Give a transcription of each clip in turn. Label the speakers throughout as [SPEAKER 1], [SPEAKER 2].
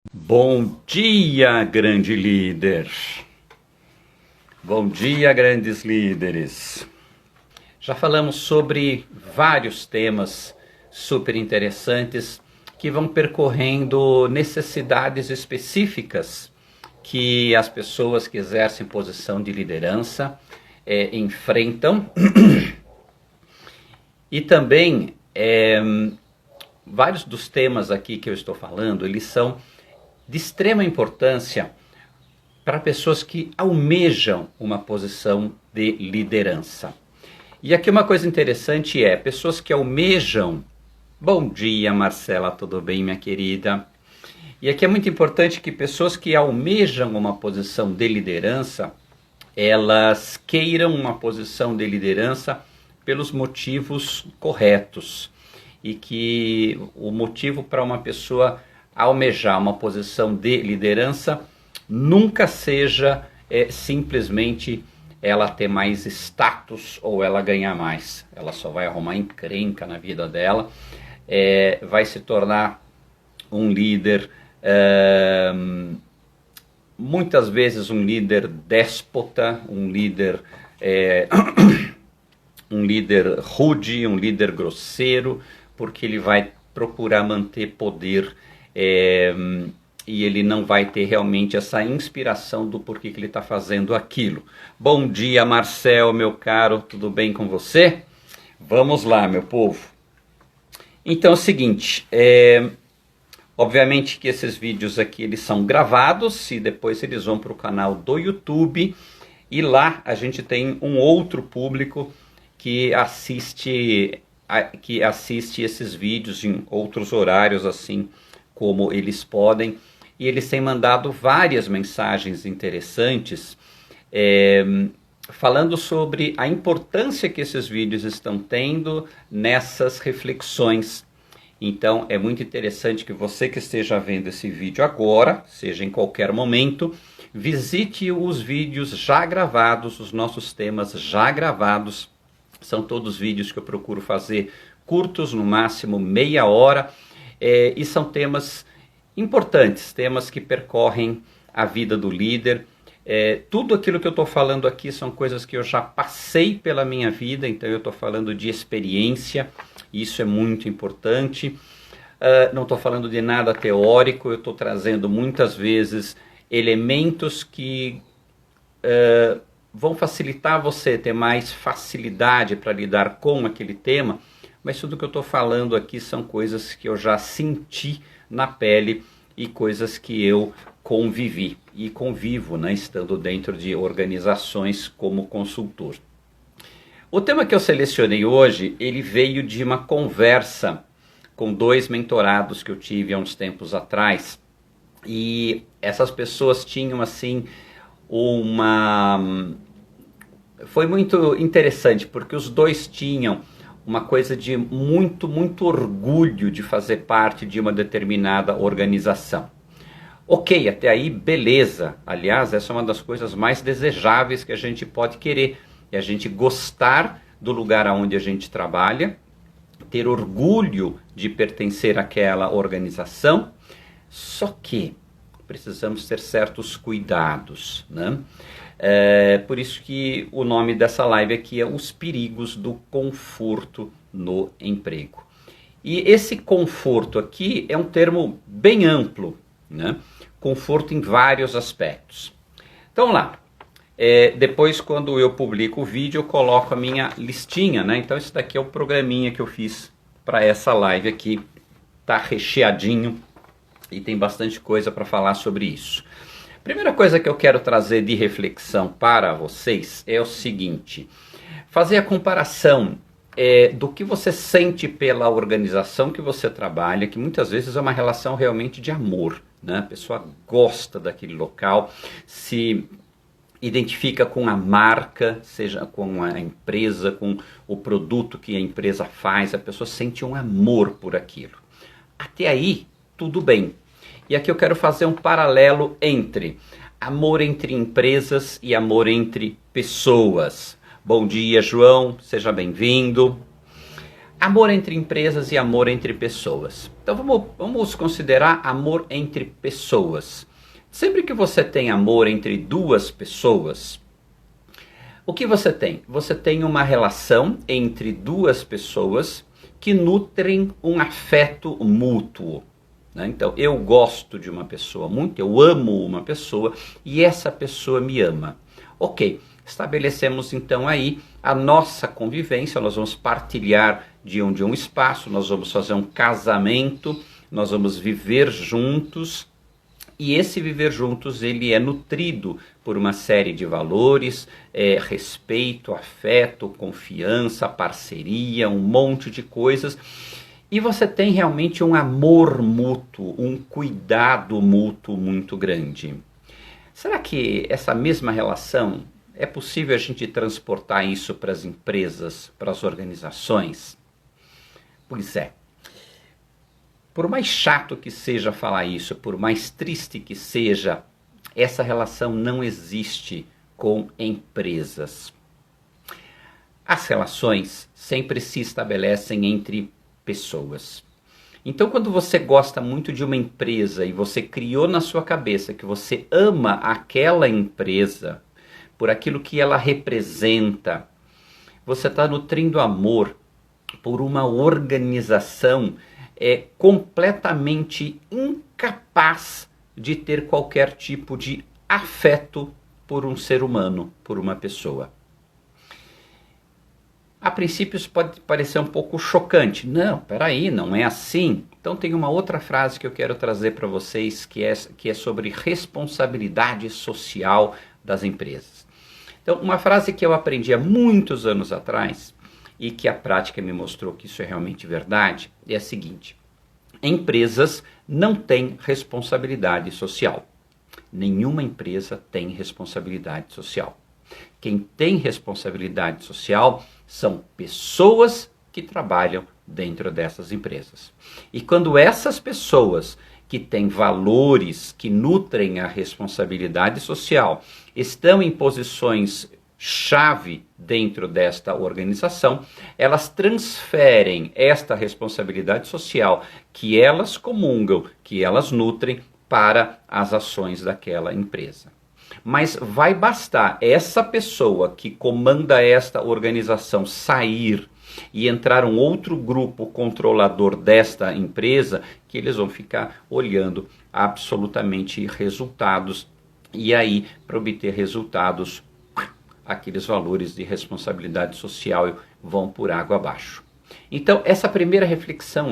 [SPEAKER 1] Bom dia, grande líder. Bom dia, grandes líderes. Já falamos sobre vários temas super interessantes que vão percorrendo necessidades específicas que as pessoas que exercem posição de liderança enfrentam. E também vários dos temas aqui que eu estou falando, eles são de extrema importância para pessoas que almejam uma posição de liderança. E aqui uma coisa interessante pessoas que almejam... Bom dia, Marcela, tudo bem, minha querida? E aqui é muito importante que pessoas que almejam uma posição de liderança, elas queiram uma posição de liderança pelos motivos corretos. E que o motivo para uma pessoa almejar uma posição de liderança nunca seja simplesmente ela ter mais status ou ela ganhar mais. Ela só vai arrumar encrenca na vida dela, vai se tornar um líder, muitas vezes um líder déspota, um líder um líder rude, um líder grosseiro, porque ele vai procurar manter poder e ele não vai ter realmente essa inspiração do porquê que ele está fazendo aquilo. Bom dia, Marcel, meu caro, tudo bem com você? Vamos lá, meu povo. Então é o seguinte, obviamente que esses vídeos aqui eles são gravados e depois eles vão para o canal do YouTube e lá a gente tem um outro público que assiste esses vídeos em outros horários, assim como eles podem, e eles têm mandado várias mensagens interessantes, falando sobre a importância que esses vídeos estão tendo nessas reflexões. Então é muito interessante que você que esteja vendo esse vídeo agora, seja em qualquer momento, visite os vídeos já gravados, os nossos temas já gravados. São todos vídeos que eu procuro fazer curtos, no máximo meia hora, e são temas importantes, temas que percorrem a vida do líder. Tudo aquilo que eu estou falando aqui são coisas que eu já passei pela minha vida, então eu estou falando de experiência, isso é muito importante. Não estou falando de nada teórico, eu estou trazendo muitas vezes elementos que vão facilitar você ter mais facilidade para lidar com aquele tema, mas tudo que eu estou falando aqui são coisas que eu já senti na pele e coisas que eu convivi e convivo, né, estando dentro de organizações como consultor. O tema que eu selecionei hoje, ele veio de uma conversa com 2 mentorados que eu tive há uns tempos atrás, e essas pessoas tinham assim foi muito interessante, porque os 2 tinham uma coisa de muito orgulho de fazer parte de uma determinada organização. Ok, até aí beleza. Aliás, essa é uma das coisas mais desejáveis que a gente pode querer. É a gente gostar do lugar onde a gente trabalha, ter orgulho de pertencer àquela organização, só que precisamos ter certos cuidados, né? Por isso que o nome dessa live aqui é Os Perigos do Conforto no Emprego. E esse conforto aqui é um termo bem amplo, né? Conforto em vários aspectos. Então lá, depois quando eu publico o vídeo eu coloco a minha listinha, né? Então esse daqui é o programinha que eu fiz para essa live aqui, tá recheadinho e tem bastante coisa para falar sobre isso. Primeira coisa que eu quero trazer de reflexão para vocês é o seguinte: fazer a comparação do que você sente pela organização que você trabalha, que muitas vezes é uma relação realmente de amor, né? A pessoa gosta daquele local, se identifica com a marca, seja com a empresa, com o produto que a empresa faz, a pessoa sente um amor por aquilo. Até aí, tudo bem. E aqui eu quero fazer um paralelo entre amor entre empresas e amor entre pessoas. Bom dia, João, seja bem-vindo. Amor entre empresas e amor entre pessoas. Então vamos considerar amor entre pessoas. Sempre que você tem amor entre duas pessoas, o que você tem? Você tem uma relação entre duas pessoas que nutrem um afeto mútuo. Né? Então eu gosto de uma pessoa muito, eu amo uma pessoa e essa pessoa me ama. Ok, estabelecemos então aí a nossa convivência, nós vamos partilhar de um espaço, nós vamos fazer um casamento, nós vamos viver juntos, e esse viver juntos ele é nutrido por uma série de valores, respeito, afeto, confiança, parceria, um monte de coisas, e você tem realmente um amor mútuo, um cuidado mútuo muito grande. Será que essa mesma relação é possível a gente transportar isso para as empresas, para as organizações? Pois é. Por mais chato que seja falar isso, por mais triste que seja, essa relação não existe com empresas. As relações sempre se estabelecem entre pessoas. Então, quando você gosta muito de uma empresa e você criou na sua cabeça que você ama aquela empresa por aquilo que ela representa, você está nutrindo amor por uma organização completamente incapaz de ter qualquer tipo de afeto por um ser humano, por uma pessoa. A princípio isso pode parecer um pouco chocante. Não, peraí, não é assim. Então tem uma outra frase que eu quero trazer para vocês que é sobre responsabilidade social das empresas. Então uma frase que eu aprendi há muitos anos atrás e que a prática me mostrou que isso é realmente verdade, é a seguinte: empresas não têm responsabilidade social. Nenhuma empresa tem responsabilidade social. Quem tem responsabilidade social são pessoas que trabalham dentro dessas empresas. E quando essas pessoas que têm valores que nutrem a responsabilidade social estão em posições chave dentro desta organização, elas transferem esta responsabilidade social que elas comungam, que elas nutrem para as ações daquela empresa. Mas vai bastar essa pessoa que comanda esta organização sair e entrar um outro grupo controlador desta empresa, que eles vão ficar olhando absolutamente resultados, e aí, para obter resultados, aqueles valores de responsabilidade social vão por água abaixo. Então, essa primeira reflexão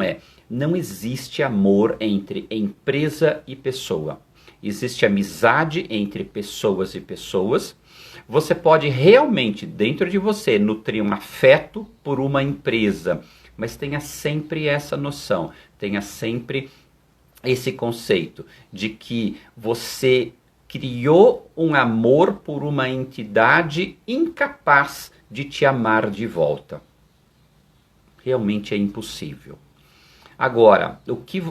[SPEAKER 1] não existe amor entre empresa e pessoa. Existe amizade entre pessoas e pessoas. Você pode realmente, dentro de você, nutrir um afeto por uma empresa, mas tenha sempre essa noção, tenha sempre esse conceito de que você criou um amor por uma entidade incapaz de te amar de volta. Realmente é impossível. Agora, o que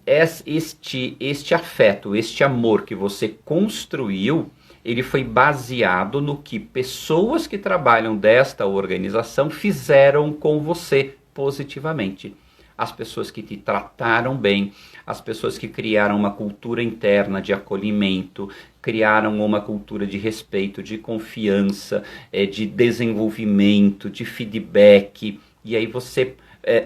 [SPEAKER 1] este afeto, este amor que você construiu, ele foi baseado no que pessoas que trabalham desta organização fizeram com você positivamente. As pessoas que te trataram bem, as pessoas que criaram uma cultura interna de acolhimento, criaram uma cultura de respeito, de confiança, de desenvolvimento, de feedback. E aí você,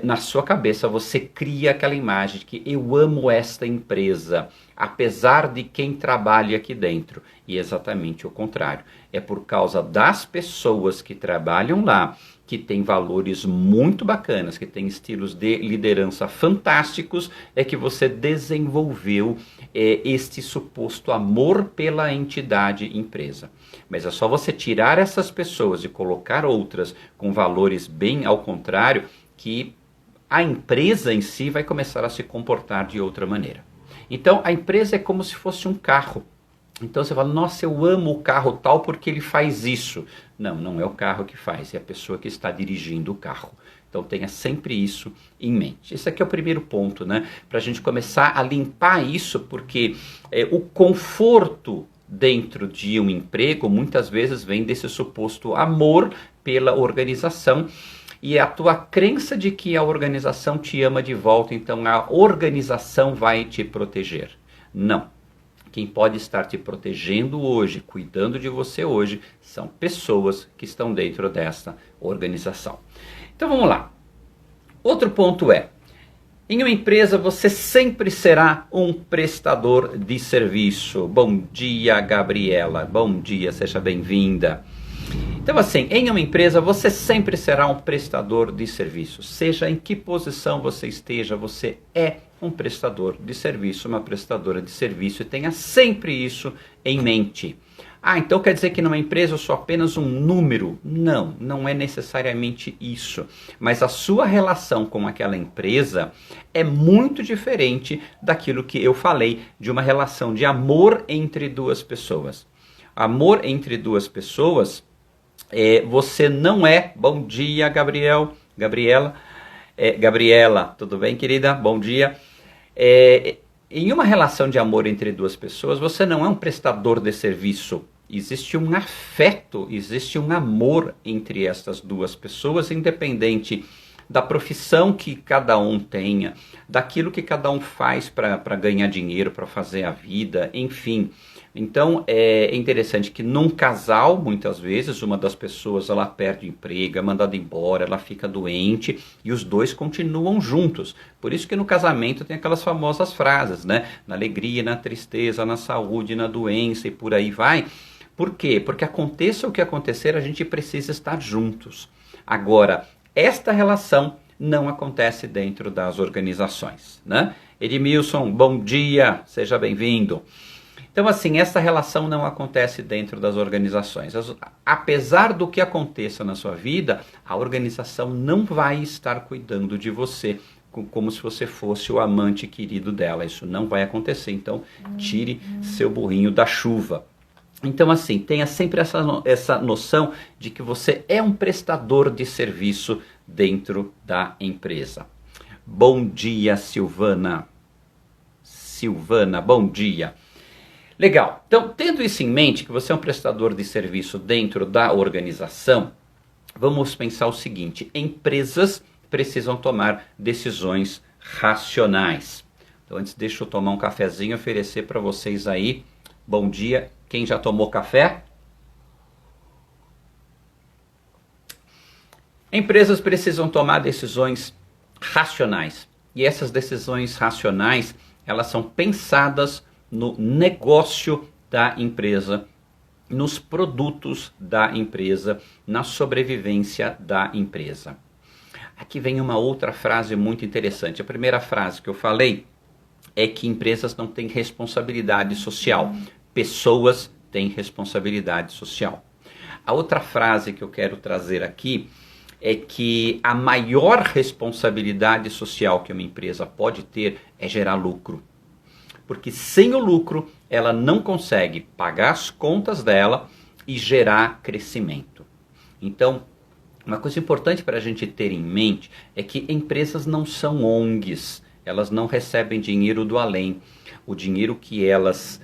[SPEAKER 1] na sua cabeça, você cria aquela imagem de que eu amo esta empresa, apesar de quem trabalha aqui dentro. E é exatamente o contrário. É por causa das pessoas que trabalham lá, que têm valores muito bacanas, que têm estilos de liderança fantásticos, é que você desenvolveu este suposto amor pela entidade empresa. Mas é só você tirar essas pessoas e colocar outras com valores bem ao contrário, que a empresa em si vai começar a se comportar de outra maneira. Então a empresa é como se fosse um carro. Então você fala, nossa, eu amo o carro tal porque ele faz isso. Não, não é o carro que faz, é a pessoa que está dirigindo o carro. Então tenha sempre isso em mente. Esse aqui é o primeiro ponto, né? Para a gente começar a limpar isso, porque o conforto dentro de um emprego muitas vezes vem desse suposto amor pela organização. e a tua crença de que a organização te ama de volta, então a organização vai te proteger. Não. Quem pode estar te protegendo hoje, cuidando de você hoje, são pessoas que estão dentro dessa organização. Então vamos lá. Outro ponto é, em uma empresa você sempre será um prestador de serviço. Bom dia, Gabriela. Bom dia, seja bem-vinda. Então assim, em uma empresa você sempre será um prestador de serviço. Seja em que posição você esteja, você é um prestador de serviço, uma prestadora de serviço, e tenha sempre isso em mente. Ah, então quer dizer que numa empresa eu sou apenas um número? Não, não é necessariamente isso. Mas a sua relação com aquela empresa é muito diferente daquilo que eu falei de uma relação de amor entre duas pessoas. Amor entre duas pessoas, você não é... Bom dia, Gabriel, Gabriela. Gabriela, tudo bem, querida? Bom dia. Em uma relação de amor entre duas pessoas, você não é um prestador de serviço. Existe um afeto, existe um amor entre essas duas pessoas, independente da profissão que cada um tenha, daquilo que cada um faz para ganhar dinheiro, para fazer a vida, enfim. Então é interessante que num casal, muitas vezes, uma das pessoas ela perde o emprego, é mandada embora, ela fica doente e os dois continuam juntos. Por isso que no casamento tem aquelas famosas frases, né? Na alegria, na tristeza, na saúde, na doença e por aí vai. Por quê? Porque aconteça o que acontecer, a gente precisa estar juntos. Agora, esta relação não acontece dentro das organizações, né? Edmilson, bom dia, seja bem-vindo. Então, assim, essa relação não acontece dentro das organizações. Apesar do que aconteça na sua vida, a organização não vai estar cuidando de você como se você fosse o amante querido dela. Isso não vai acontecer. Então, tire seu burrinho da chuva. Então, assim, tenha sempre essa noção de que você é um prestador de serviço dentro da empresa. Bom dia, Silvana. Silvana, bom dia. Legal. Então, tendo isso em mente, que você é um prestador de serviço dentro da organização, vamos pensar o seguinte: empresas precisam tomar decisões racionais. Então, antes deixa eu tomar um cafezinho e oferecer para vocês aí. Bom dia. Quem já tomou café? Empresas precisam tomar decisões racionais. E essas decisões racionais, elas são pensadas no negócio da empresa, nos produtos da empresa, na sobrevivência da empresa. Aqui vem uma outra frase muito interessante. A primeira frase que eu falei é que empresas não têm responsabilidade social. Pessoas têm responsabilidade social. A outra frase que eu quero trazer aqui é que a maior responsabilidade social que uma empresa pode ter é gerar lucro. Porque sem o lucro, ela não consegue pagar as contas dela e gerar crescimento. Então, uma coisa importante para a gente ter em mente é que empresas não são ONGs, elas não recebem dinheiro do além. O dinheiro que elas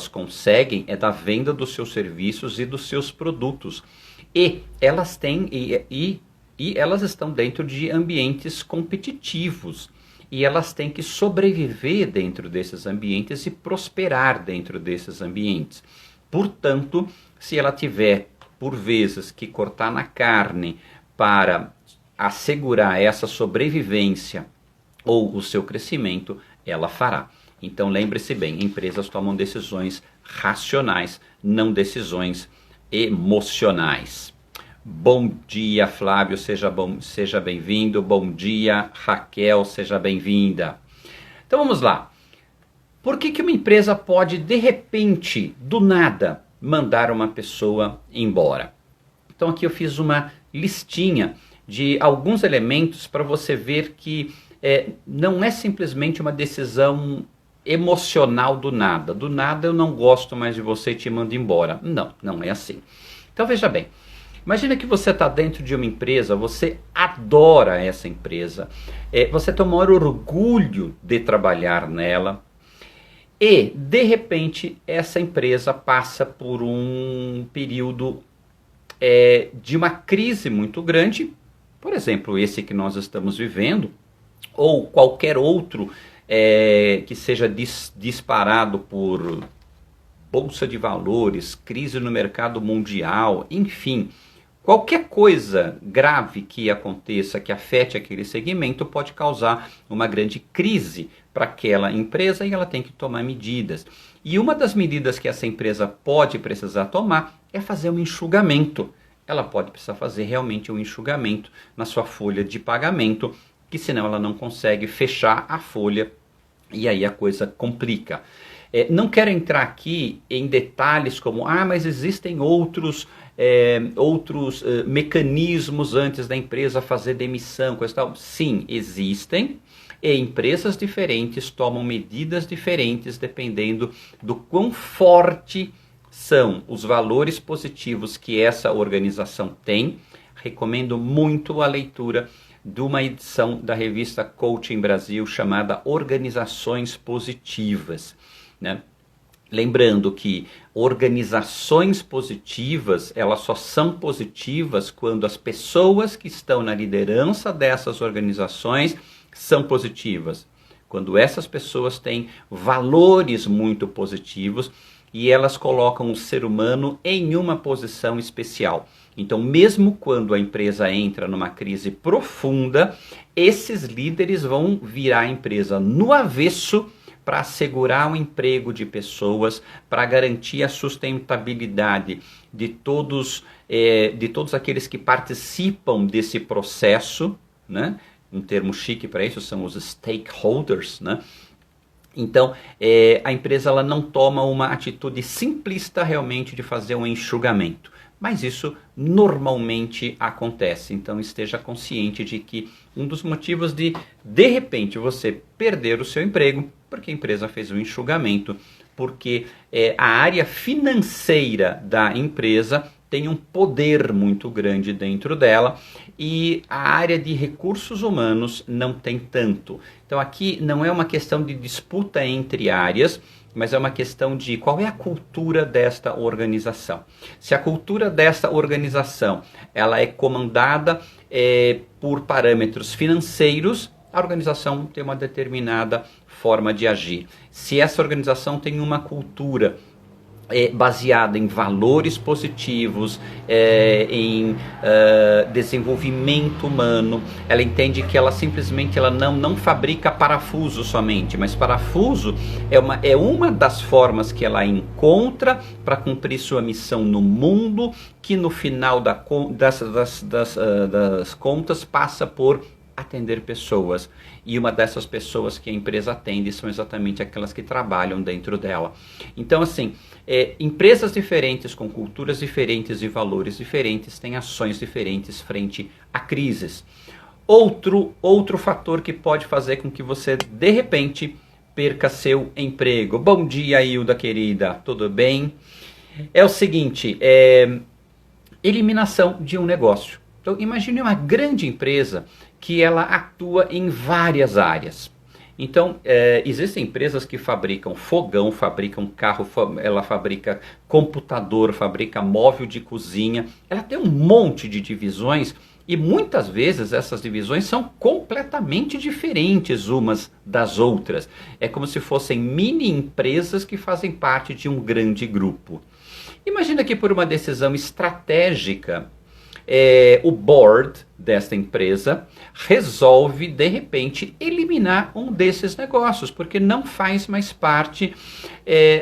[SPEAKER 1] conseguem é da venda dos seus serviços e dos seus produtos. E elas têm e elas estão dentro de ambientes competitivos. E elas têm que sobreviver dentro desses ambientes e prosperar dentro desses ambientes. Portanto, se ela tiver, por vezes, que cortar na carne para assegurar essa sobrevivência ou o seu crescimento, ela fará. Então lembre-se bem, empresas tomam decisões racionais, não decisões emocionais. Bom dia, Flávio, seja bem-vindo. Bom dia, Raquel, seja bem-vinda. Então vamos lá. Por que uma empresa pode, de repente, do nada, mandar uma pessoa embora? Então aqui eu fiz uma listinha de alguns elementos para você ver que não é simplesmente uma decisão emocional do nada. Do nada eu não gosto mais de você e te mando embora. Não, não é assim. Então veja bem. Imagina que você está dentro de uma empresa, você adora essa empresa, você tem o maior orgulho de trabalhar nela e, de repente, essa empresa passa por um período de uma crise muito grande por exemplo, esse que nós estamos vivendo, ou qualquer outro que seja disparado por bolsa de valores, crise no mercado mundial, enfim, qualquer coisa grave que aconteça, que afete aquele segmento, pode causar uma grande crise para aquela empresa e ela tem que tomar medidas. E uma das medidas que essa empresa pode precisar tomar é fazer um enxugamento. Ela pode precisar fazer realmente um enxugamento na sua folha de pagamento, que senão ela não consegue fechar a folha e aí a coisa complica. Não quero entrar aqui em detalhes como, mas existem outros mecanismos antes da empresa fazer demissão, coisa e tal. Sim, existem, e empresas diferentes tomam medidas diferentes dependendo do quão forte são os valores positivos que essa organização tem. Recomendo muito a leitura de uma edição da revista Coaching Brasil chamada Organizações Positivas, né? Lembrando que organizações positivas, elas só são positivas quando as pessoas que estão na liderança dessas organizações são positivas. Quando essas pessoas têm valores muito positivos e elas colocam o ser humano em uma posição especial. Então, mesmo quando a empresa entra numa crise profunda, esses líderes vão virar a empresa no avesso para assegurar o emprego de pessoas, para garantir a sustentabilidade de todos aqueles que participam desse processo, né? Um termo chique para isso são os stakeholders, né? Então, a empresa ela não toma uma atitude simplista realmente de fazer um enxugamento. Mas isso normalmente acontece, então esteja consciente de que um dos motivos de repente, você perder o seu emprego, porque a empresa fez um enxugamento, porque a área financeira da empresa tem um poder muito grande dentro dela e a área de recursos humanos não tem tanto. Então aqui não é uma questão de disputa entre áreas, mas é uma questão de qual é a cultura desta organização. Se a cultura desta organização ela é comandada por parâmetros financeiros, a organização tem uma determinada forma de agir. Se essa organização tem uma cultura baseada em valores positivos, em desenvolvimento humano, ela entende que ela simplesmente não fabrica parafuso somente, mas parafuso é uma das formas que ela encontra para cumprir sua missão no mundo, que no final das contas passa por atender pessoas. E uma dessas pessoas que a empresa atende são exatamente aquelas que trabalham dentro dela. Então, assim, empresas diferentes, com culturas diferentes e valores diferentes, têm ações diferentes frente a crises. Outro fator que pode fazer com que você, de repente, perca seu emprego. Bom dia, Hilda querida, tudo bem? É o seguinte, eliminação de um negócio. Então, imagine uma grande empresa que ela atua em várias áreas. Então, existem empresas que fabricam fogão, fabricam carro, ela fabrica computador, fabrica móvel de cozinha. Ela tem um monte de divisões e muitas vezes essas divisões são completamente diferentes umas das outras. É como se fossem mini empresas que fazem parte de um grande grupo. Imagina que por uma decisão estratégica, o board desta empresa resolve de repente eliminar um desses negócios, porque não faz mais parte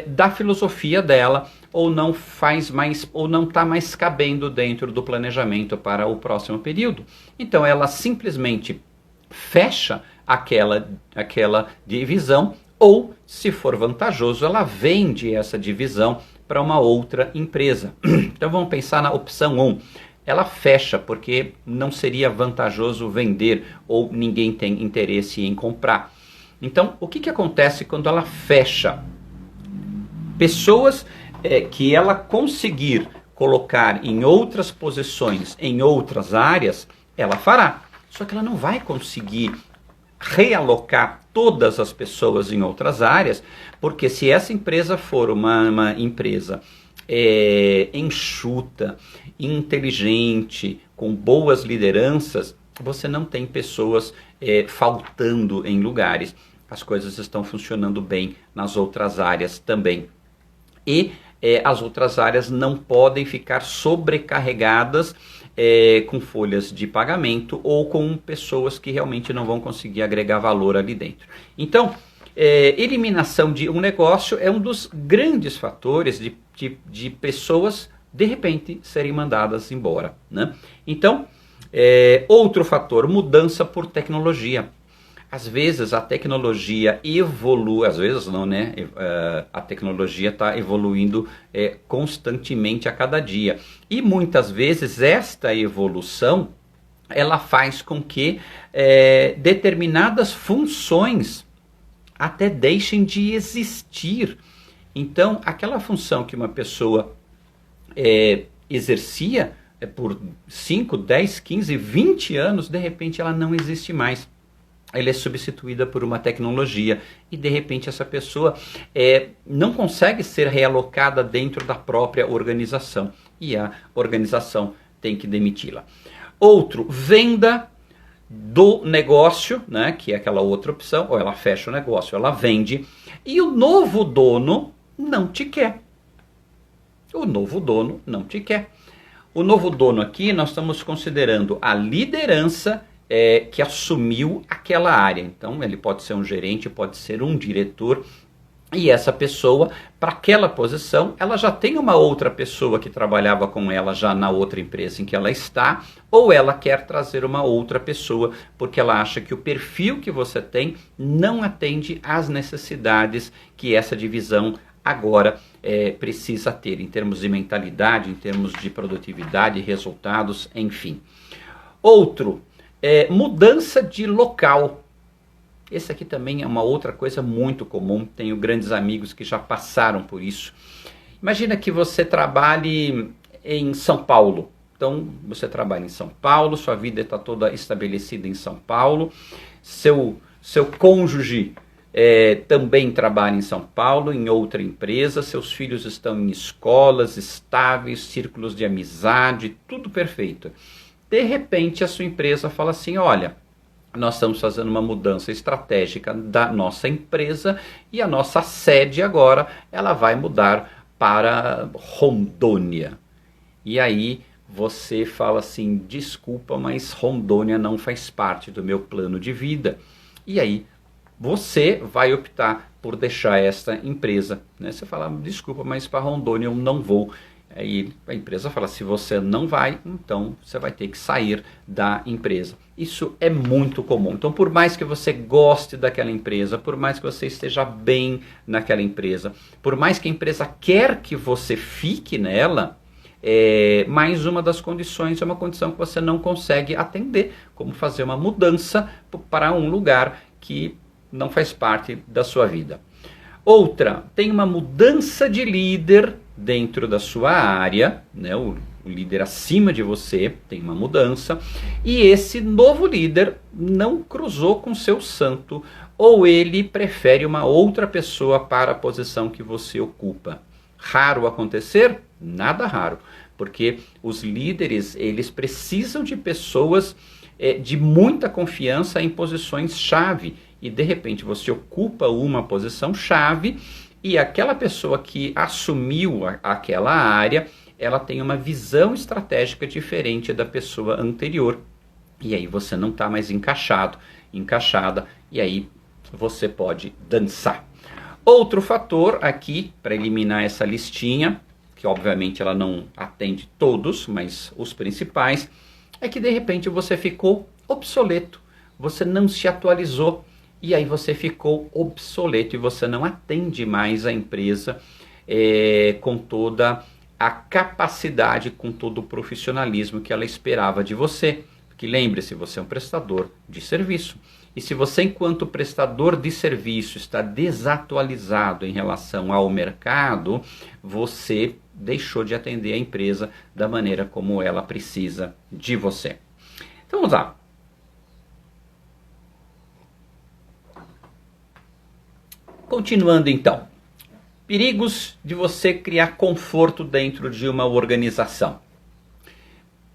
[SPEAKER 1] da filosofia dela, ou não está mais cabendo dentro do planejamento para o próximo período. Então ela simplesmente fecha aquela divisão, ou, se for vantajoso, ela vende essa divisão para uma outra empresa. Então vamos pensar na opção 1. Ela fecha porque não seria vantajoso vender ou ninguém tem interesse em comprar. Então, o que acontece quando ela fecha? Pessoas que ela conseguir colocar em outras posições, em outras áreas, ela fará. Só que ela não vai conseguir realocar todas as pessoas em outras áreas, porque se essa empresa for uma empresa enxuta, inteligente, com boas lideranças, você não tem pessoas faltando em lugares. As coisas estão funcionando bem nas outras áreas também. E as outras áreas não podem ficar sobrecarregadas com folhas de pagamento ou com pessoas que realmente não vão conseguir agregar valor ali dentro. Então, eliminação de um negócio é um dos grandes fatores de pessoas, de repente, serem mandadas embora, né? Então, outro fator, mudança por tecnologia. Às vezes a tecnologia evolui, às vezes não, né? A tecnologia está evoluindo constantemente a cada dia. E muitas vezes esta evolução, ela faz com que determinadas funções até deixem de existir. Então, aquela função que uma pessoa exercia por 5, 10, 15, 20 anos, de repente ela não existe mais. Ela é substituída por uma tecnologia e de repente essa pessoa não consegue ser realocada dentro da própria organização e a organização tem que demiti-la. Outro, venda do negócio, né, que é aquela outra opção, ou ela fecha o negócio, ela vende e o novo dono não te quer. O novo dono não te quer. O novo dono aqui nós estamos considerando a liderança que assumiu aquela área. Então ele pode ser um gerente, pode ser um diretor, e essa pessoa, para aquela posição, ela já tem uma outra pessoa que trabalhava com ela já na outra empresa em que ela está, ou ela quer trazer uma outra pessoa, porque ela acha que o perfil que você tem não atende às necessidades que essa divisão agora precisa ter, em termos de mentalidade, em termos de produtividade, resultados, enfim. Outro, mudança de local. Esse aqui também é uma outra coisa muito comum, tenho grandes amigos que já passaram por isso. Imagina que você trabalhe em São Paulo. Então, você trabalha em São Paulo, sua vida está toda estabelecida em São Paulo, seu cônjuge também trabalha em São Paulo, em outra empresa, seus filhos estão em escolas estáveis, círculos de amizade, tudo perfeito. De repente, a sua empresa fala assim, olha, nós estamos fazendo uma mudança estratégica da nossa empresa e a nossa sede agora, ela vai mudar para Rondônia. E aí você fala assim, desculpa, mas Rondônia não faz parte do meu plano de vida. E aí você vai optar por deixar esta empresa, né? Você fala, desculpa, mas para Rondônia eu não vou. Aí a empresa fala, se você não vai, então você vai ter que sair da empresa. Isso é muito comum. Então, por mais que você goste daquela empresa, por mais que você esteja bem naquela empresa, por mais que a empresa quer que você fique nela, mais uma das condições é uma condição que você não consegue atender, como fazer uma mudança para um lugar que não faz parte da sua vida. Outra, tem uma mudança de líder dentro da sua área, né? O líder acima de você tem uma mudança, e esse novo líder não cruzou com seu santo, ou ele prefere uma outra pessoa para a posição que você ocupa. Raro acontecer? Nada raro, porque os líderes, eles precisam de pessoas de muita confiança em posições-chave, e de repente você ocupa uma posição-chave, e aquela pessoa que assumiu aquela área, ela tem uma visão estratégica diferente da pessoa anterior. E aí você não está mais encaixada, e aí você pode dançar. Outro fator aqui, para eliminar essa listinha, que obviamente ela não atende todos, mas os principais, é que de repente você ficou obsoleto, você não se atualizou, e aí você ficou obsoleto e você não atende mais a empresa com toda a capacidade, com todo o profissionalismo que ela esperava de você. Porque lembre-se, você é um prestador de serviço. E se você, enquanto prestador de serviço, está desatualizado em relação ao mercado, você deixou de atender a empresa da maneira como ela precisa de você. Então vamos lá. Continuando então, perigos de você criar conforto dentro de uma organização.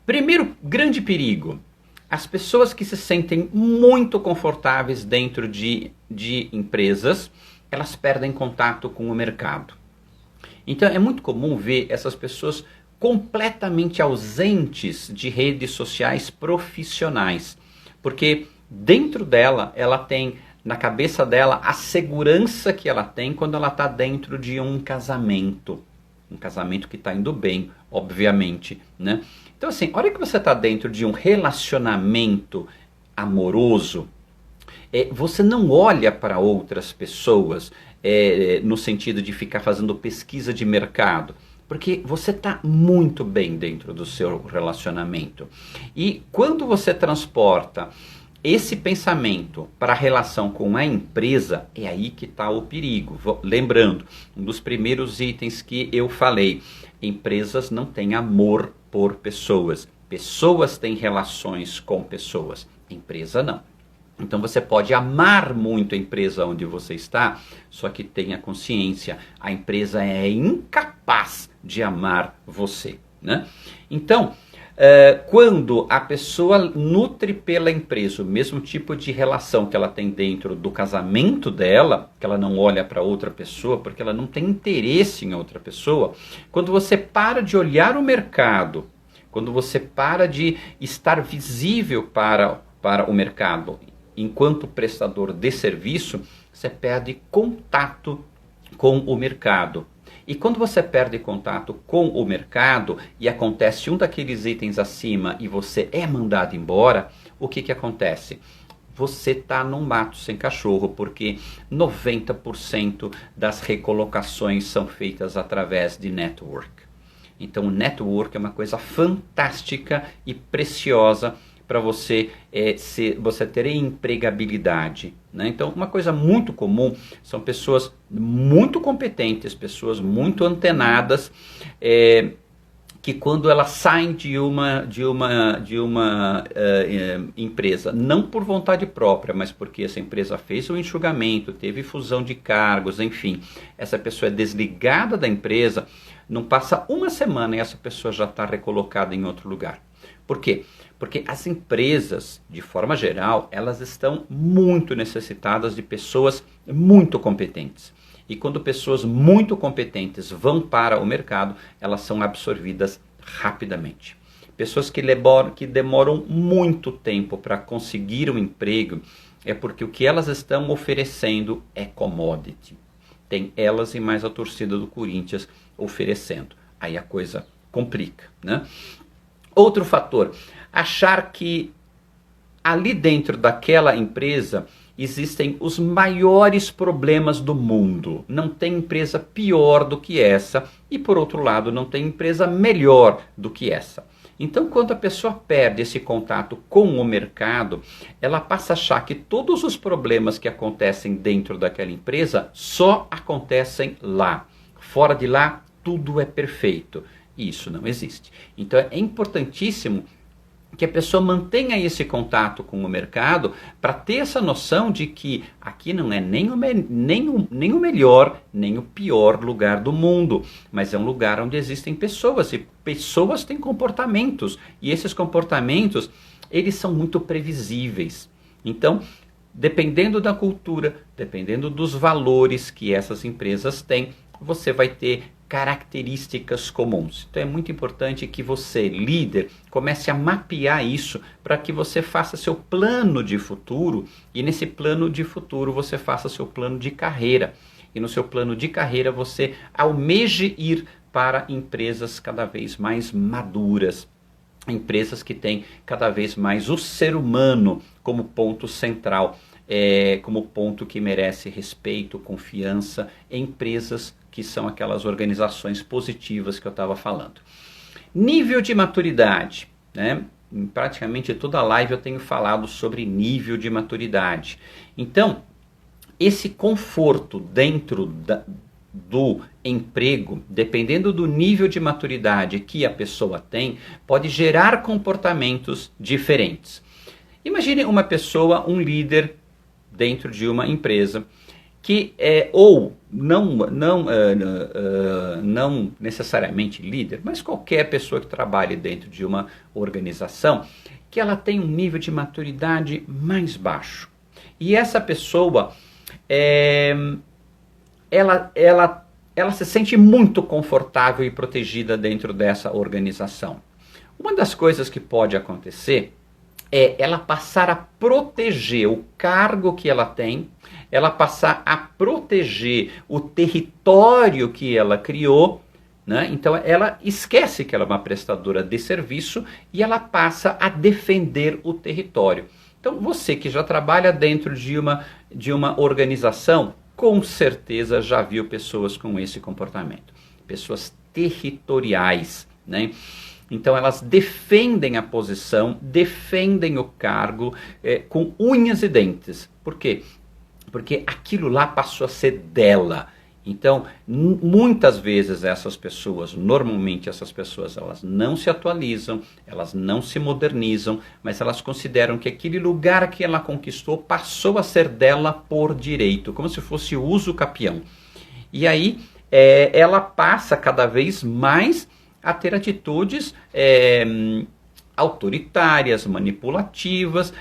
[SPEAKER 1] Primeiro grande perigo As pessoas que se sentem muito confortáveis dentro de empresas, elas perdem contato com o mercado. Então é muito comum ver essas pessoas completamente ausentes de redes sociais profissionais, porque dentro dela, ela tem na cabeça dela a segurança que ela tem quando ela está dentro de um casamento que está indo bem, obviamente, né? Então assim, a hora que você está dentro de um relacionamento amoroso, você não olha para outras pessoas no sentido de ficar fazendo pesquisa de mercado, porque você está muito bem dentro do seu relacionamento. E quando você transporta esse pensamento para a relação com a empresa, é aí que está o perigo. Lembrando, um dos primeiros itens que eu falei, empresas não têm amor por pessoas. Pessoas têm relações com pessoas, empresa não. Então você pode amar muito a empresa onde você está, só que tenha consciência, a empresa é incapaz de amar você, né? Então, quando a pessoa nutre pela empresa o mesmo tipo de relação que ela tem dentro do casamento dela, que ela não olha para outra pessoa, porque ela não tem interesse em outra pessoa, quando você para de olhar o mercado, quando você para de estar visível para o mercado, enquanto prestador de serviço, você perde contato com o mercado. E quando você perde contato com o mercado e acontece um daqueles itens acima e você é mandado embora, o que acontece? Você está num mato sem cachorro, porque 90% das recolocações são feitas através de network. Então o network é uma coisa fantástica e preciosa para você ter empregabilidade, né? Então, uma coisa muito comum são pessoas muito competentes, pessoas muito antenadas, que quando elas saem de uma empresa, não por vontade própria, mas porque essa empresa fez um enxugamento, teve fusão de cargos, enfim, essa pessoa é desligada da empresa, não passa uma semana e essa pessoa já está recolocada em outro lugar. Por quê? Porque as empresas, de forma geral, elas estão muito necessitadas de pessoas muito competentes. E quando pessoas muito competentes vão para o mercado, elas são absorvidas rapidamente. Pessoas que demoram muito tempo para conseguir um emprego, é porque o que elas estão oferecendo é commodity. Tem elas e mais a torcida do Corinthians oferecendo. Aí a coisa complica, né? Outro fator, achar que ali dentro daquela empresa existem os maiores problemas do mundo. Não tem empresa pior do que essa e, por outro lado, não tem empresa melhor do que essa. Então, quando a pessoa perde esse contato com o mercado, ela passa a achar que todos os problemas que acontecem dentro daquela empresa só acontecem lá. Fora de lá, tudo é perfeito. E isso não existe. Então é importantíssimo que a pessoa mantenha esse contato com o mercado para ter essa noção de que aqui não é nem o melhor, nem o pior lugar do mundo, mas é um lugar onde existem pessoas e pessoas têm comportamentos e esses comportamentos, eles são muito previsíveis. Então, dependendo da cultura, dependendo dos valores que essas empresas têm, você vai ter características comuns. Então é muito importante que você, líder, comece a mapear isso para que você faça seu plano de futuro e nesse plano de futuro você faça seu plano de carreira. E no seu plano de carreira você almeje ir para empresas cada vez mais maduras, empresas que têm cada vez mais o ser humano como ponto central, como ponto que merece respeito, confiança, empresas que são aquelas organizações positivas que eu estava falando. Nível de maturidade, né? Em praticamente toda a live eu tenho falado sobre nível de maturidade. Então, esse conforto dentro do emprego, dependendo do nível de maturidade que a pessoa tem, pode gerar comportamentos diferentes. Imagine uma pessoa, um líder dentro de uma empresa, que não necessariamente líder, mas qualquer pessoa que trabalhe dentro de uma organização, que ela tem um nível de maturidade mais baixo. E essa pessoa, ela se sente muito confortável e protegida dentro dessa organização. Uma das coisas que pode acontecer é ela passar a proteger o cargo que ela tem, ela passar a proteger o território que ela criou, né? Então ela esquece que ela é uma prestadora de serviço e ela passa a defender o território. Então você que já trabalha dentro de uma organização, com certeza já viu pessoas com esse comportamento. Pessoas territoriais, né? Então elas defendem a posição, defendem o cargo com unhas e dentes. Por quê? Porque aquilo lá passou a ser dela. Então, muitas vezes normalmente essas pessoas, elas não se atualizam, elas não se modernizam, mas elas consideram que aquele lugar que ela conquistou passou a ser dela por direito, como se fosse uso capião. E aí, ela passa cada vez mais a ter atitudes autoritárias, manipulativas,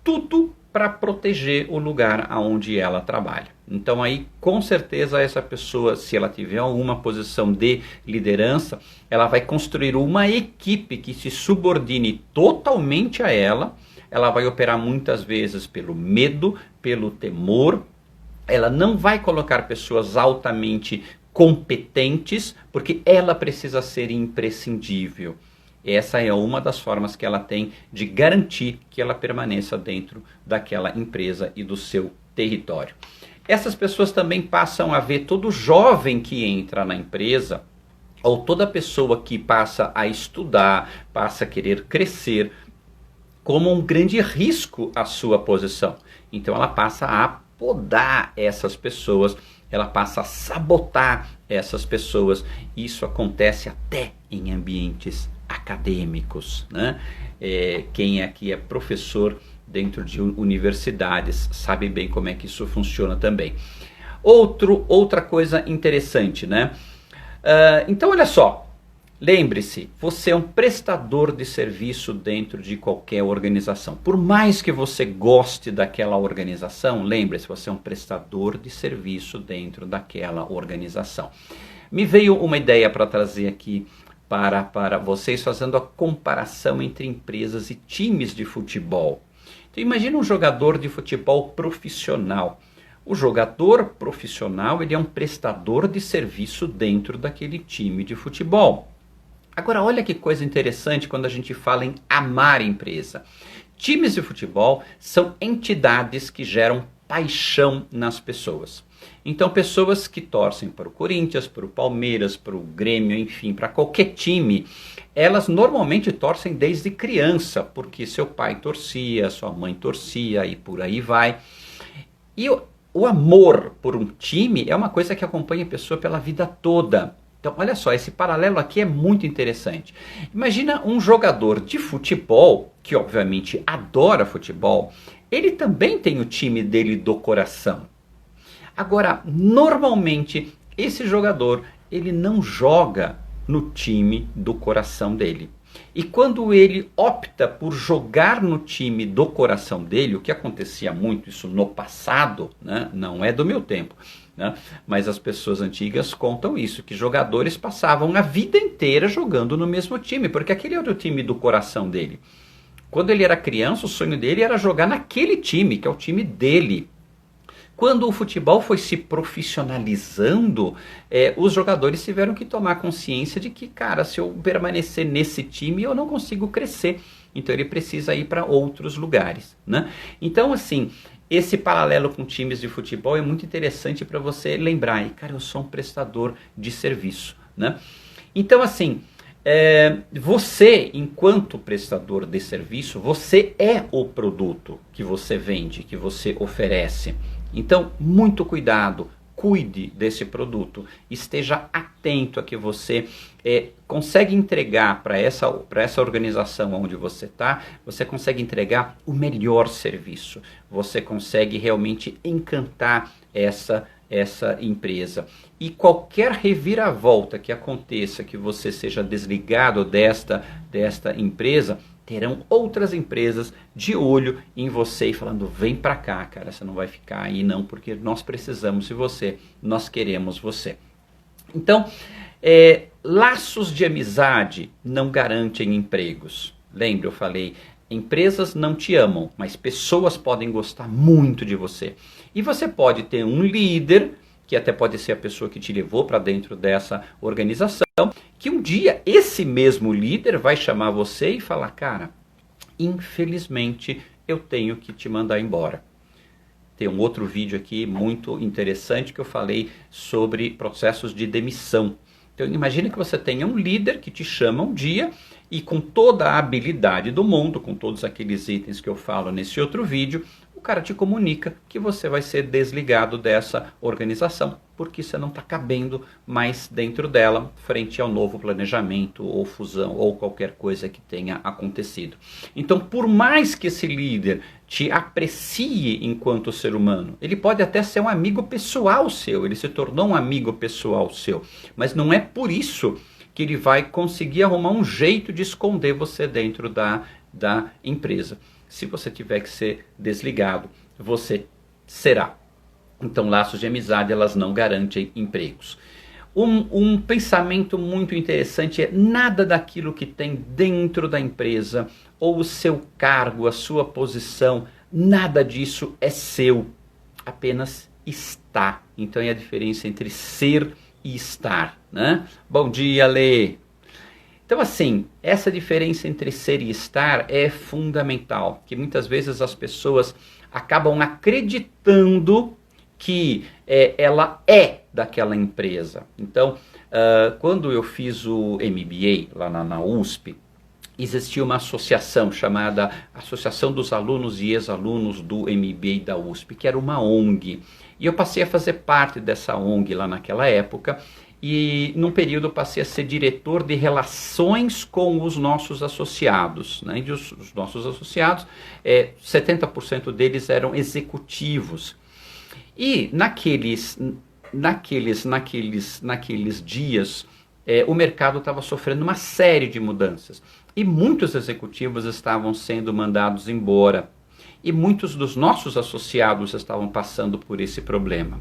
[SPEAKER 1] tudo para proteger o lugar onde ela trabalha. Então aí, com certeza, essa pessoa, se ela tiver alguma posição de liderança, ela vai construir uma equipe que se subordine totalmente a ela. Ela vai operar muitas vezes pelo medo, pelo temor. Ela não vai colocar pessoas altamente competentes, porque ela precisa ser imprescindível. Essa é uma das formas que ela tem de garantir que ela permaneça dentro daquela empresa e do seu território. Essas pessoas também passam a ver todo jovem que entra na empresa, ou toda pessoa que passa a estudar, passa a querer crescer, como um grande risco à sua posição. Então ela passa a podar essas pessoas, ela passa a sabotar essas pessoas. Isso acontece até em ambientes acadêmicos, né? Quem aqui é professor dentro de universidades sabe bem como é que isso funciona também. Outra coisa interessante, né? Então olha só, lembre-se, você é um prestador de serviço dentro de qualquer organização. Por mais que você goste daquela organização, lembre-se, você é um prestador de serviço dentro daquela organização. Me veio uma ideia para trazer aqui para vocês, fazendo a comparação entre empresas e times de futebol. Então imagina um jogador de futebol profissional. O jogador profissional, ele é um prestador de serviço dentro daquele time de futebol. Agora olha que coisa interessante quando a gente fala em amar a empresa. Times de futebol são entidades que geram paixão nas pessoas. Então pessoas que torcem para o Corinthians, para o Palmeiras, para o Grêmio, enfim, para qualquer time, elas normalmente torcem desde criança, porque seu pai torcia, sua mãe torcia e por aí vai. E o amor por um time é uma coisa que acompanha a pessoa pela vida toda. Então olha só, esse paralelo aqui é muito interessante. Imagina um jogador de futebol, que obviamente adora futebol, ele também tem o time dele do coração. Agora, normalmente, esse jogador, ele não joga no time do coração dele. E quando ele opta por jogar no time do coração dele, o que acontecia muito isso no passado, né? Não é do meu tempo, né? Mas as pessoas antigas contam isso, que jogadores passavam a vida inteira jogando no mesmo time, porque aquele era o time do coração dele. Quando ele era criança, o sonho dele era jogar naquele time, que é o time dele. Quando o futebol foi se profissionalizando, os jogadores tiveram que tomar consciência de que, cara, se eu permanecer nesse time, eu não consigo crescer. Então ele precisa ir para outros lugares, né? Então, assim, esse paralelo com times de futebol é muito interessante para você lembrar. E, cara, eu sou um prestador de serviço, né? Então, assim, você, enquanto prestador de serviço, você é o produto que você vende, que você oferece. Então, muito cuidado, cuide desse produto, esteja atento a que você consegue entregar para essa organização onde você está, você consegue entregar o melhor serviço, você consegue realmente encantar essa empresa. E qualquer reviravolta que aconteça, que você seja desligado desta empresa, terão outras empresas de olho em você e falando, vem pra cá, cara, você não vai ficar aí não, porque nós precisamos de você, nós queremos você. Então, laços de amizade não garantem empregos. Lembra, eu falei, empresas não te amam, mas pessoas podem gostar muito de você. E você pode ter um líder, que até pode ser a pessoa que te levou para dentro dessa organização, que um dia esse mesmo líder vai chamar você e falar, cara, infelizmente eu tenho que te mandar embora. Tem um outro vídeo aqui muito interessante que eu falei sobre processos de demissão. Então imagine que você tenha um líder que te chama um dia e com toda a habilidade do mundo, com todos aqueles itens que eu falo nesse outro vídeo, o cara te comunica que você vai ser desligado dessa organização, porque você não está cabendo mais dentro dela, frente ao novo planejamento, ou fusão, ou qualquer coisa que tenha acontecido. Então, por mais que esse líder te aprecie enquanto ser humano, ele pode até ser um amigo pessoal seu, ele se tornou um amigo pessoal seu, mas não é por isso que ele vai conseguir arrumar um jeito de esconder você dentro da empresa. Se você tiver que ser desligado, você será. Então, laços de amizade, elas não garantem empregos. Um pensamento muito interessante é nada daquilo que tem dentro da empresa, ou o seu cargo, a sua posição, nada disso é seu, apenas está. Então é a diferença entre ser e estar, né? Bom dia, Lê! Então assim, essa diferença entre ser e estar é fundamental, que muitas vezes as pessoas acabam acreditando que ela é daquela empresa. Então, quando eu fiz o MBA lá na USP, existia uma associação chamada Associação dos Alunos e Ex-Alunos do MBA da USP, que era uma ONG. E eu passei a fazer parte dessa ONG lá naquela época, e num período eu passei a ser diretor de relações com os nossos associados, né? E os nossos associados, 70% deles eram executivos. E naqueles dias, o mercado estava sofrendo uma série de mudanças. E muitos executivos estavam sendo mandados embora. E muitos dos nossos associados estavam passando por esse problema.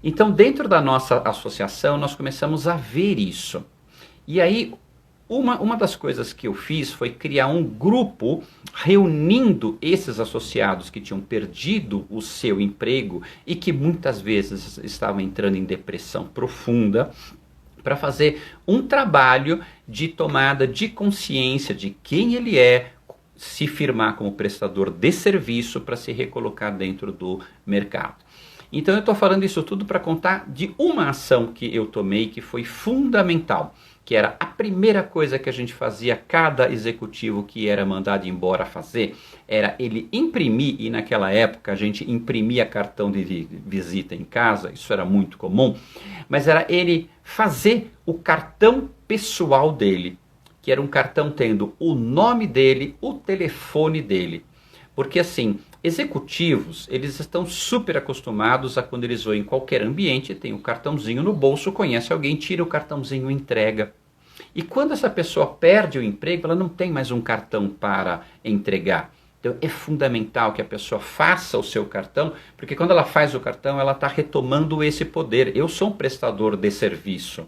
[SPEAKER 1] Então, dentro da nossa associação, nós começamos a ver isso. E aí, uma das coisas que eu fiz foi criar um grupo reunindo esses associados que tinham perdido o seu emprego e que muitas vezes estavam entrando em depressão profunda, para fazer um trabalho de tomada de consciência de quem ele é, se firmar como prestador de serviço para se recolocar dentro do mercado. Então eu estou falando isso tudo para contar de uma ação que eu tomei que foi fundamental, que era a primeira coisa que a gente fazia, cada executivo que era mandado embora fazer, era ele imprimir, e naquela época a gente imprimia cartão de visita em casa, isso era muito comum, mas era ele fazer o cartão pessoal dele, que era um cartão tendo o nome dele, o telefone dele. Porque assim, executivos, eles estão super acostumados a quando eles vão em qualquer ambiente, tem o cartãozinho no bolso, conhece alguém, tira o cartãozinho e entrega. E quando essa pessoa perde o emprego, ela não tem mais um cartão para entregar. Então é fundamental que a pessoa faça o seu cartão, porque quando ela faz o cartão, ela está retomando esse poder. Eu sou um prestador de serviço.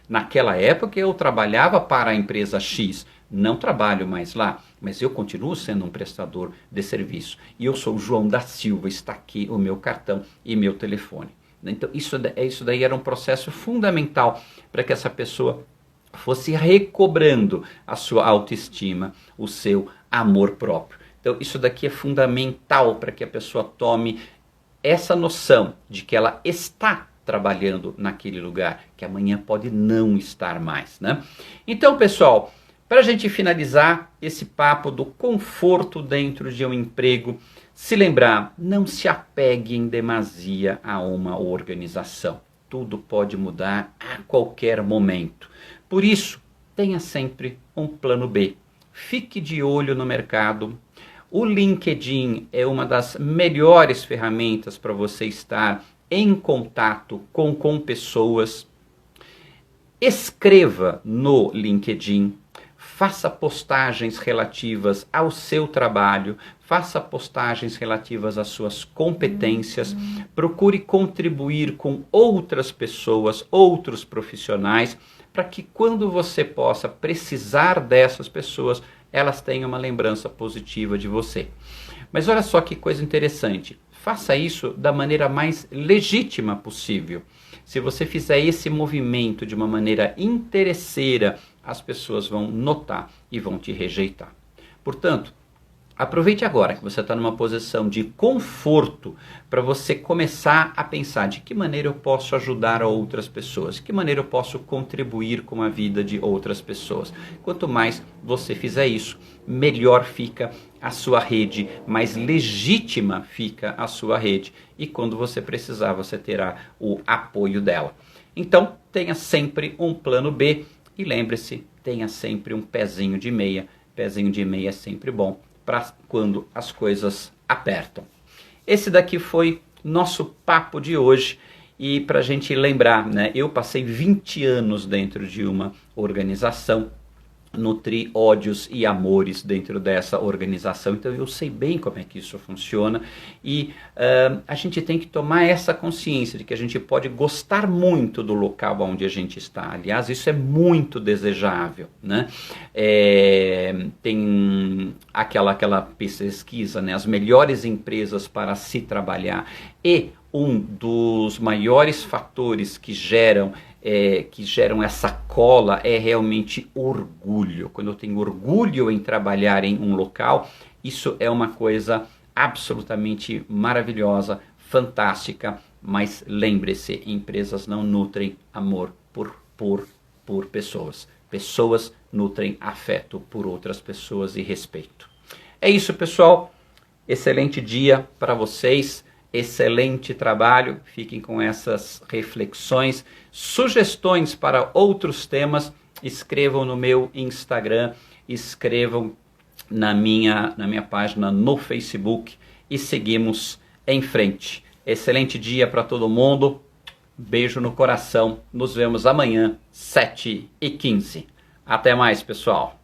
[SPEAKER 1] Naquela época eu trabalhava para a empresa X, não trabalho mais lá, mas eu continuo sendo um prestador de serviço. E eu sou o João da Silva, está aqui o meu cartão e meu telefone. Então isso daí era um processo fundamental para que essa pessoa fosse recobrando a sua autoestima, o seu amor próprio. Então isso daqui é fundamental para que a pessoa tome essa noção de que ela está trabalhando naquele lugar, que amanhã pode não estar mais, né? Então, pessoal, para a gente finalizar esse papo do conforto dentro de um emprego, se lembrar, não se apegue em demasia a uma organização. Tudo pode mudar a qualquer momento. Por isso, tenha sempre um plano B. Fique de olho no mercado. O LinkedIn é uma das melhores ferramentas para você estar em contato com pessoas. Escreva no LinkedIn, faça postagens relativas ao seu trabalho, faça postagens relativas às suas competências, procure contribuir com outras pessoas, outros profissionais, para que quando você possa precisar dessas pessoas, elas tenham uma lembrança positiva de você. Mas olha só que coisa interessante, faça isso da maneira mais legítima possível. Se você fizer esse movimento de uma maneira interesseira, as pessoas vão notar e vão te rejeitar. Portanto, aproveite agora que você está numa posição de conforto para você começar a pensar de que maneira eu posso ajudar outras pessoas, de que maneira eu posso contribuir com a vida de outras pessoas. Quanto mais você fizer isso, melhor fica a sua rede, mais legítima fica a sua rede e quando você precisar você terá o apoio dela. Então tenha sempre um plano B e lembre-se, tenha sempre um pezinho de meia. Pezinho de meia é sempre bom para quando as coisas apertam. Esse daqui foi nosso papo de hoje e para a gente lembrar, né, eu passei 20 anos dentro de uma organização, nutri ódios e amores dentro dessa organização, então eu sei bem como é que isso funciona e a gente tem que tomar essa consciência de que a gente pode gostar muito do local onde a gente está, aliás isso é muito desejável, né? Tem aquela pesquisa, né? As melhores empresas para se trabalhar e um dos maiores fatores que geram essa cola é realmente orgulho. Quando eu tenho orgulho em trabalhar em um local, isso é uma coisa absolutamente maravilhosa, fantástica, mas lembre-se, empresas não nutrem amor por pessoas. Pessoas nutrem afeto por outras pessoas e respeito. É isso, pessoal. Excelente dia para vocês. Excelente trabalho, fiquem com essas reflexões, sugestões para outros temas, escrevam no meu Instagram, escrevam na minha página no Facebook e seguimos em frente. Excelente dia para todo mundo, beijo no coração, nos vemos amanhã, 7h15. Até mais, pessoal.